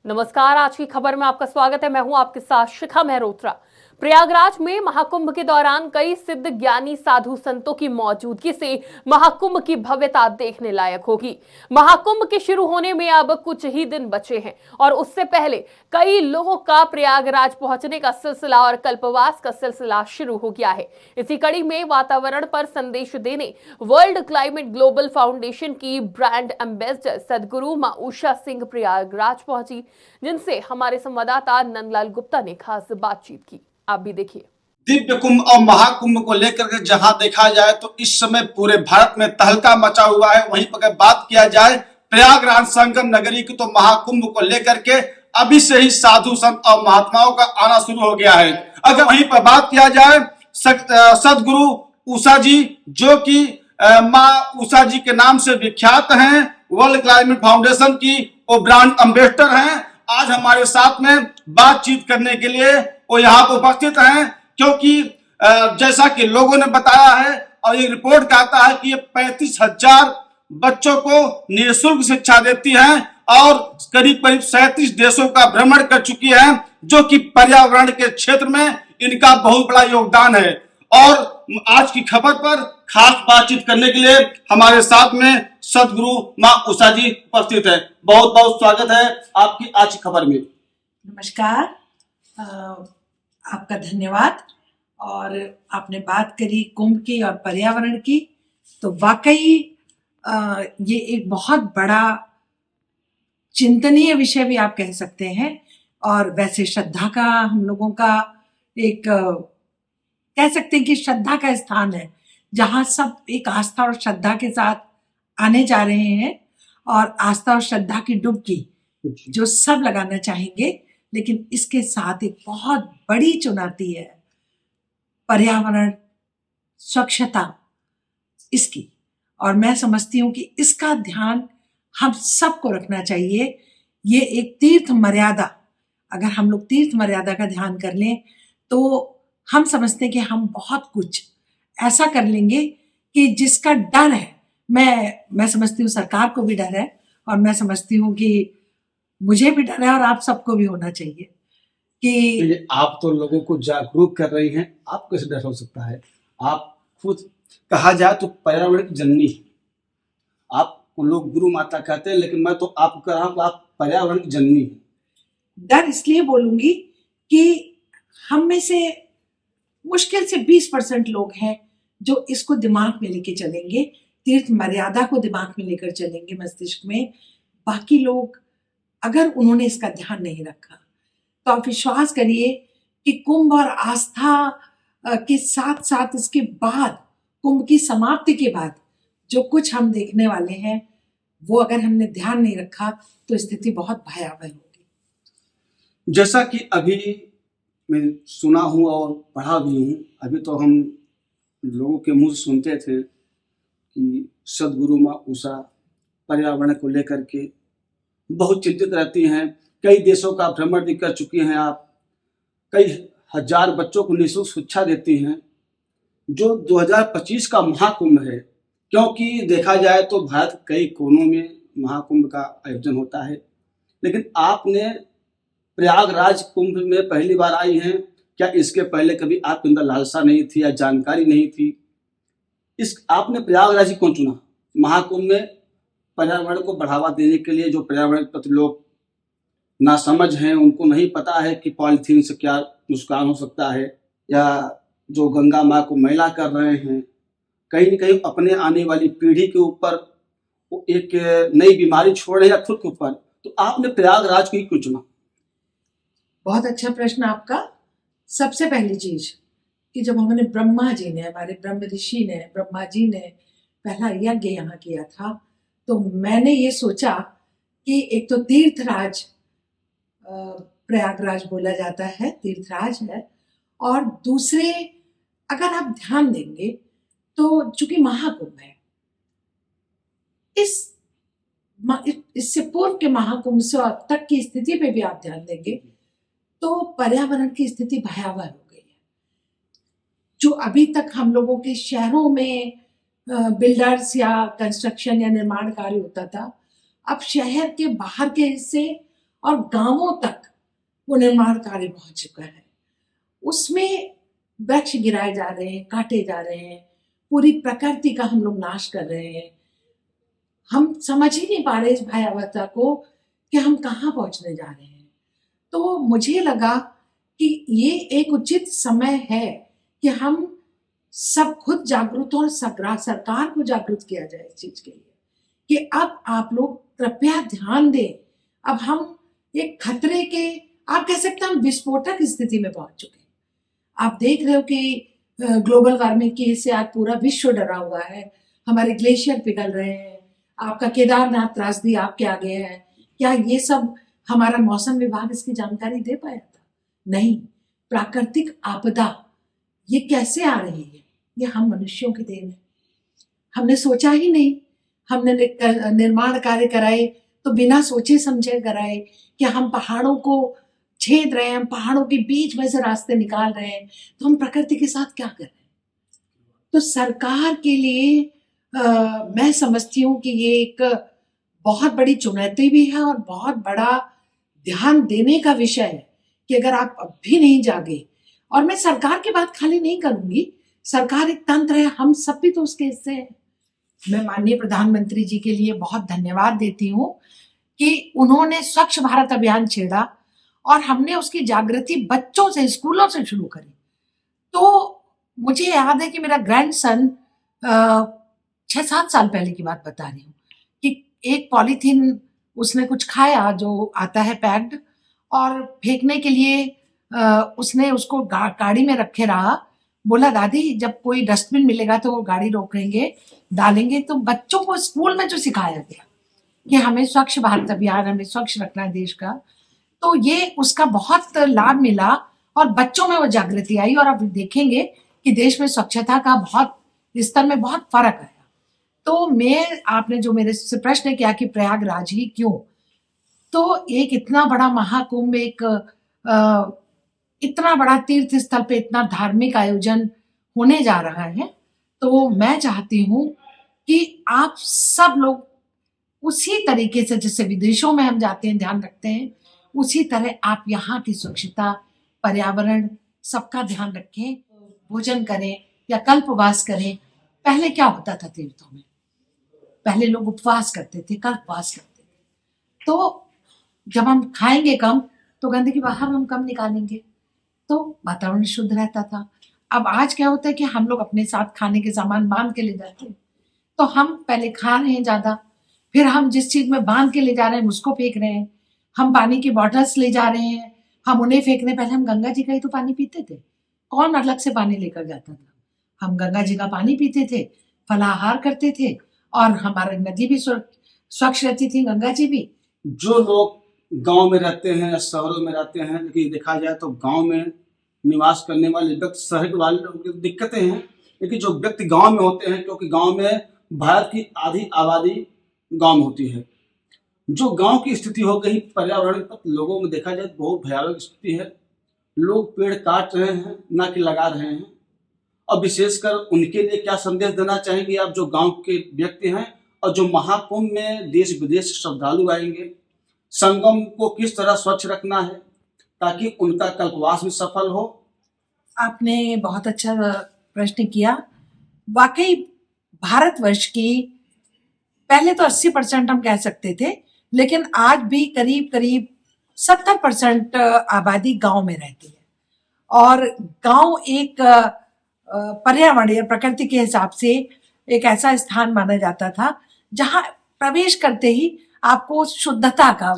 नमस्कार, आज की खबर में आपका स्वागत है। मैं हूं आपके साथ शिखा मेहरोत्रा। प्रयागराज में महाकुंभ के दौरान कई सिद्ध ज्ञानी साधु संतों की मौजूदगी से महाकुंभ की भव्यता देखने लायक होगी। महाकुंभ के शुरू होने में अब कुछ ही दिन बचे हैं और उससे पहले कई लोगों का प्रयागराज पहुंचने का सिलसिला और कल्पवास का सिलसिला शुरू हो गया है। इसी कड़ी में वातावरण पर संदेश देने वर्ल्ड क्लाइमेट ग्लोबल फाउंडेशन की ब्रांड एम्बेसडर सदगुरु मां उषा सिंह प्रयागराज पहुंची, जिनसे हमारे संवाददाता नंदलाल गुप्ता ने खास बातचीत की। आप भी देखिए। दिव्य कुंभ और महाकुंभ को लेकर के जहां देखा जाए तो इस समय पूरे भारत में तहलका मचा हुआ है। वहीं पर अगर बात किया जाए प्रयागराज संगम नगरी की, तो महाकुंभ को लेकर के अभी से ही साधु संत और महात्माओं का आना शुरू हो गया है। अगर वहीं पर बात किया जाए सदगुरु उषा जी, जो कि माँ उषा जी के नाम से विख्यात हैं, वर्ल्ड क्लाइमेट फाउंडेशन की वो ब्रांड एम्बेसडर हैं। आज हमारे साथ में बातचीत करने के लिए वो यहाँ पर उपस्थित हैं, क्योंकि जैसा कि लोगों ने बताया है और ये रिपोर्ट कहता है कि ये 35,000 बच्चों को निःशुल्क शिक्षा देती हैं और करीब करीब 37 देशों का भ्रमण कर चुकी है, जो कि पर्यावरण के क्षेत्र में इनका बहुत बड़ा योगदान है। और आज की खबर पर खास बातचीत करने के लिए हमारे साथ में सदगुरु माँ उषा जी उपस्थित है। बहुत बहुत स्वागत है आपकी आज की खबर में। नमस्कार, आपका धन्यवाद। और आपने बात करी कुंभ की और पर्यावरण की, तो वाकई ये एक बहुत बड़ा चिंतनीय विषय भी आप कह सकते हैं। और वैसे श्रद्धा का हम लोगों का एक कह सकते हैं कि श्रद्धा का स्थान है, जहाँ सब एक आस्था और श्रद्धा के साथ आने जा रहे हैं और आस्था और श्रद्धा की डुबकी जो सब लगाना चाहेंगे। लेकिन इसके साथ एक बहुत बड़ी चुनौती है पर्यावरण, स्वच्छता इसकी। और मैं समझती हूँ कि इसका ध्यान हम सबको रखना चाहिए। ये एक तीर्थ मर्यादा, अगर हम लोग तीर्थ मर्यादा का ध्यान कर लें तो हम समझते हैं कि हम बहुत कुछ ऐसा कर लेंगे कि जिसका डर है। मैं समझती हूँ सरकार को भी डर है, और मैं समझती हूँ कि मुझे भी डर है और आप सबको भी होना चाहिए कि आप तो लोगों को जागरूक कर रही हैं, आप कैसे डर हो सकता है? आप खुद कहा जाए तो पर्यावरण की जननी, आपको लोग गुरु माता कहते हैं, लेकिन मैं तो आपको कह रहा हूँ आप पर्यावरण की जननी है। डर इसलिए बोलूंगी कि हम में से मुश्किल से 20% लोग हैं जो इसको दिमाग में लेके चलेंगे, तीर्थ मर्यादा को दिमाग में लेकर चलेंगे मस्तिष्क में। बाकी लोग अगर उन्होंने इसका ध्यान नहीं रखा तो आप विश्वास करिए कि कुंभ और आस्था के साथ साथ इसके बाद, कुंभ की समाप्ति के बाद जो कुछ हम देखने वाले हैं, वो अगर हमने ध्यान नहीं रखा तो स्थिति बहुत भयावह होगी। जैसा कि अभी मैं सुना हूँ और पढ़ा भी हूँ, अभी तो हम लोगों के मुंह से सुनते थे कि सदगुरु माँ उषा पर्यावरण को लेकर के बहुत चिंतित रहती हैं। कई देशों का भ्रमण भी कर चुकी हैं आप, कई हजार बच्चों को निःशुल्क शिक्षा देती हैं। जो 2025 का महाकुंभ है, क्योंकि देखा जाए तो भारत के कई कोनों में महाकुंभ का आयोजन होता है, लेकिन आपने प्रयागराज कुंभ में पहली बार आई हैं। क्या इसके पहले कभी आपके अंदर लालसा नहीं थी या जानकारी नहीं थी? आपने प्रयागराज ही क्यों चुना? महाकुंभ में पर्यावरण को बढ़ावा देने के लिए, जो पर्यावरण के प्रति लोग नासमझ हैं, उनको नहीं पता है कि पॉलीथीन से क्या नुकसान हो सकता है, या जो गंगा माँ को मैला कर रहे हैं, कहीं न कहीं अपने आने वाली पीढ़ी के ऊपर वो एक नई बीमारी छोड़ रहे हैं या खुद के ऊपर। तो आपने प्रयागराज को ही क्यों चुना? बहुत अच्छा प्रश्न आपका। सबसे पहली चीज कि जब हमने ब्रह्मा जी ने, हमारे ब्रह्म ऋषि ने, ब्रह्मा जी ने पहला यज्ञ यहाँ किया था, तो मैंने ये सोचा कि एक तो तीर्थराज प्रयागराज बोला जाता है, तीर्थराज है, और दूसरे अगर आप ध्यान देंगे तो चूंकि महाकुंभ है, इससे पूर्व के महाकुंभ से अब तक की स्थिति पे भी आप ध्यान देंगे तो पर्यावरण की स्थिति भयावह हो गई है। जो अभी तक हम लोगों के शहरों में बिल्डर्स या कंस्ट्रक्शन या निर्माण कार्य होता था, अब शहर के बाहर के हिस्से और गांवों तक वो निर्माण कार्य पहुंच चुका है। उसमें वृक्ष गिराए जा रहे हैं, काटे जा रहे हैं, पूरी प्रकृति का हम लोग नाश कर रहे हैं। हम समझ ही नहीं पा रहे इस भयावहता को कि हम कहाँ पहुंचने जा रहे हैं। तो मुझे लगा कि ये एक उचित समय है कि हम सब खुद जागरूक हों और सरकार को जागरूक किया जाए इस चीज के लिए कि अब आप लोग कृपया ध्यान दें। अब हम एक खतरे के, आप कह सकते हैं हम विस्फोटक स्थिति में पहुंच चुके हैं। आप देख रहे हो कि ग्लोबल वार्मिंग की से आज पूरा विश्व डरा हुआ है। हमारे ग्लेशियर पिघल रहे हैं, आपका केदारनाथ त्रासदी आपके आगे है। क्या ये सब हमारा मौसम विभाग इसकी जानकारी दे पाया था? नहीं। प्राकृतिक आपदा ये कैसे आ रही है? ये हम मनुष्यों की देन है। हमने सोचा ही नहीं। हमने निर्माण कार्य कराए तो बिना सोचे समझे कराए कि हम पहाड़ों को छेद रहे हैं, हम पहाड़ों के बीच में से रास्ते निकाल रहे हैं, तो हम प्रकृति के साथ क्या कर रहे हैं? तो सरकार के लिए मैं समझती हूँ कि ये एक बहुत बड़ी चुनौती भी है और बहुत बड़ा ध्यान देने का विषय है कि अगर आप अब भी नहीं जागे, और मैं सरकार की बात खाली नहीं करूंगी, सरकार एक तंत्र है, हम सब भी तो उसके हिस्से हैं। मैं माननीय प्रधानमंत्री जी के लिए बहुत धन्यवाद देती हूँ कि उन्होंने स्वच्छ भारत अभियान छेड़ा और हमने उसकी जागृति बच्चों से, स्कूलों से शुरू करी। तो मुझे याद है कि मेरा ग्रैंडसन 6-7 साल पहले की बात बता रही हूँ कि एक पॉलीथीन उसने कुछ खाया जो आता है पैक्ड, और फेंकने के लिए उसने उसको गाड़ी में रखे रहा। बोला दादी जब कोई डस्टबिन मिलेगा तो वो गाड़ी रोकेंगे, डालेंगे। तो बच्चों को स्कूल में जो सिखाया गया कि हमें स्वच्छ भारत अभियान, हमें स्वच्छ रखना है देश का, तो ये उसका बहुत लाभ मिला और बच्चों में वो जागृति आई। और अब देखेंगे कि देश में स्वच्छता का बहुत स्तर में बहुत फर्क आया। तो मैं, आपने जो मेरे से प्रश्न किया कि प्रयागराज ही क्यों, तो एक इतना बड़ा महाकुंभ, एक इतना बड़ा तीर्थ स्थल पे इतना धार्मिक आयोजन होने जा रहा है, तो मैं चाहती हूँ कि आप सब लोग उसी तरीके से जैसे विदेशों में हम जाते हैं, ध्यान रखते हैं, उसी तरह आप यहाँ की स्वच्छता, पर्यावरण, सबका ध्यान रखें, भोजन करें या कल्पवास करें। पहले क्या होता था तीर्थों में? पहले लोग उपवास करते थे, कल्पवास करते थे। तो जब हम खाएंगे कम तो गंदगी बाहर हम कम निकालेंगे, तो वातावरण शुद्ध रहता था। अब आज क्या होता है कि हम लोग अपने साथ खाने के सामान बांध के ले जाते हैं, तो हम पहले खा रहे हैं ज्यादा, फिर हम जिस चीज में बांध के ले जा रहे हैं उसको फेंक रहे हैं। हम पानी की बॉटल्स ले जा रहे हैं, हम उन्हें फेंक रहे हैं। पहले हम गंगा जी का ही तो पानी पीते थे, कौन अलग से पानी लेकर जाता था? हम गंगा जी का पानी पीते थे, फलाहार करते थे, और हमारी नदी भी स्वच्छ रहती थी, गंगा जी भी। जो लोग गांव में रहते हैं या शहरों में रहते हैं, लेकिन देखा जाए तो गांव में निवास करने वाले व्यक्ति, शहर वाले लोगों की दिक्कतें हैं, लेकिन जो व्यक्ति गांव में होते हैं, क्योंकि गांव में भारत की आधी आबादी गांव में होती है, जो गांव की स्थिति हो गई पर्यावरण पर लोगों में देखा जाए बहुत भयावह स्थिति है। लोग पेड़ काट रहे हैं, ना कि लगा रहे हैं। और विशेषकर उनके लिए क्या संदेश देना चाहेंगे आप, जो गांव के व्यक्ति हैं और जो महाकुंभ में देश विदेश से श्रद्धालु आएंगे? संगम को किस तरह स्वच्छ रखना है ताकि उनका कल्पवास भी सफल हो? आपने बहुत अच्छा प्रश्न किया। वाकई भारतवर्ष की पहले तो 80% हम कह सकते थे, लेकिन आज भी करीब करीब 70% आबादी गांव में रहती है। और गांव एक पर्यावरण या प्रकृति के हिसाब से एक ऐसा स्थान माना जाता था जहां प्रवेश करते ही आपको शुद्धता का,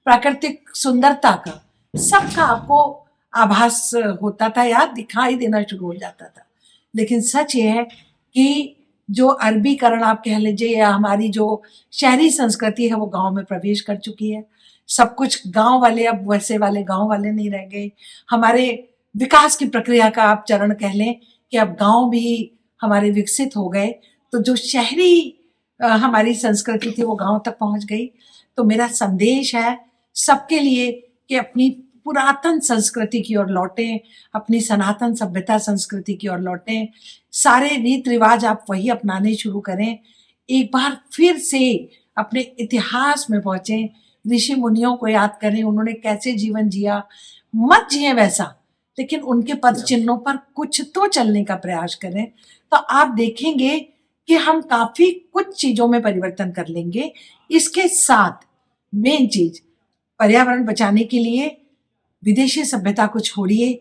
प्राकृतिक सुंदरता का, सबका आपको आभास होता था या दिखाई देना शुरू हो जाता था। लेकिन सच ये है कि जो अरबीकरण आप कह लीजिए या हमारी जो शहरी संस्कृति है वो गांव में प्रवेश कर चुकी है। सब कुछ गांव वाले अब वैसे वाले गांव वाले नहीं रह गए। हमारे विकास की प्रक्रिया का आप चरण कह लें कि अब गांव भी हमारे विकसित हो गए, तो जो शहरी हमारी संस्कृति थी वो गांव तक पहुंच गई। तो मेरा संदेश है सबके लिए कि अपनी पुरातन संस्कृति की ओर लौटें, अपनी सनातन सभ्यता संस्कृति की ओर लौटें। सारे रीत रिवाज आप वही अपनाने शुरू करें। एक बार फिर से अपने इतिहास में पहुंचें ऋषि मुनियों को याद करें, उन्होंने कैसे जीवन जिया। मत जिए वैसा, लेकिन उनके पद चिन्हों पर कुछ तो चलने का प्रयास करें, तो आप देखेंगे कि हम काफी कुछ चीजों में परिवर्तन कर लेंगे। इसके साथ मेन चीज, पर्यावरण बचाने के लिए विदेशी सभ्यता को छोड़िए।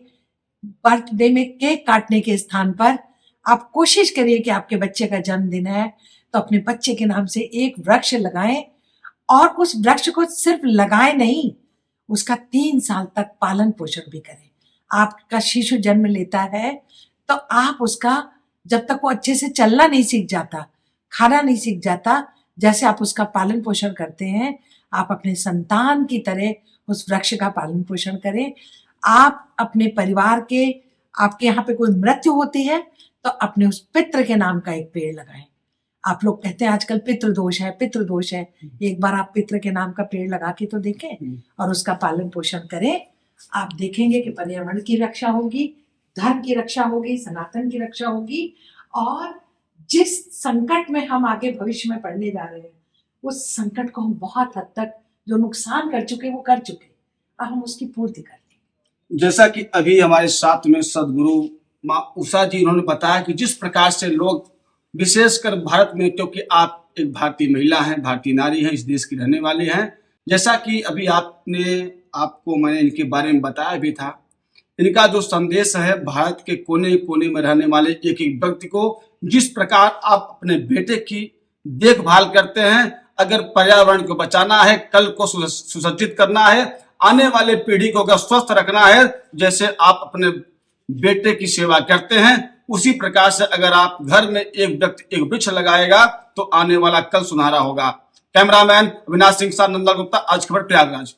बर्थडे में केक काटने के स्थान पर आप कोशिश करिए कि आपके बच्चे का जन्मदिन है तो अपने बच्चे के नाम से एक वृक्ष लगाएं, और उस वृक्ष को सिर्फ लगाएं नहीं, उसका 3 साल तक पालन पोषण भी करें। आपका शिशु जन्म लेता है तो आप उसका, जब तक वो अच्छे से चलना नहीं सीख जाता, खाना नहीं सीख जाता, जैसे आप उसका पालन पोषण करते हैं, आप अपने संतान की तरह उस वृक्ष का पालन पोषण करें। आप अपने परिवार के, आपके यहाँ पे कोई मृत्यु होती है तो अपने उस पितृ के नाम का एक पेड़ लगाएं। आप लोग कहते हैं आजकल पितृदोष है, पितृदोष है। एक बार आप पितृ के नाम का पेड़ लगा के तो देखें और उसका पालन पोषण करें। आप देखेंगे कि पर्यावरण की रक्षा होगी, धर्म की रक्षा होगी, सनातन की रक्षा होगी, और जिस संकट में हम आगे भविष्य में पड़ने जा रहे हैं, उस संकट को हम बहुत हद तक, जो नुकसान कर चुके वो कर चुके, अब हम उसकी पूर्ति कर दें। जैसा कि अभी हमारे साथ में सदगुरु माँ उषा जी, उन्होंने बताया कि जिस प्रकार से लोग, विशेषकर भारत में, क्योंकि आप एक भारतीय महिला हैं, भारतीय नारी हैं, इस देश की रहने वाली हैं, जैसा कि अभी आपको मैंने इनके बारे में बताया भी था, इनका जो संदेश है भारत के कोने कोने में रहने वाले एक एक व्यक्ति को, जिस प्रकार आप अपने बेटे की देखभाल करते हैं, अगर पर्यावरण को बचाना है, कल को सुसज्जित करना है, आने वाले पीढ़ी को अगर स्वस्थ रखना है, जैसे आप अपने बेटे की सेवा करते हैं, उसी प्रकार से अगर आप घर में एक व्यक्ति एक वृक्ष लगाएगा तो आने वाला कल सुनहरा होगा। कैमरामैन अविनाश सिंह साथ, नंदा गुप्ता, आज खबर प्रयागराज।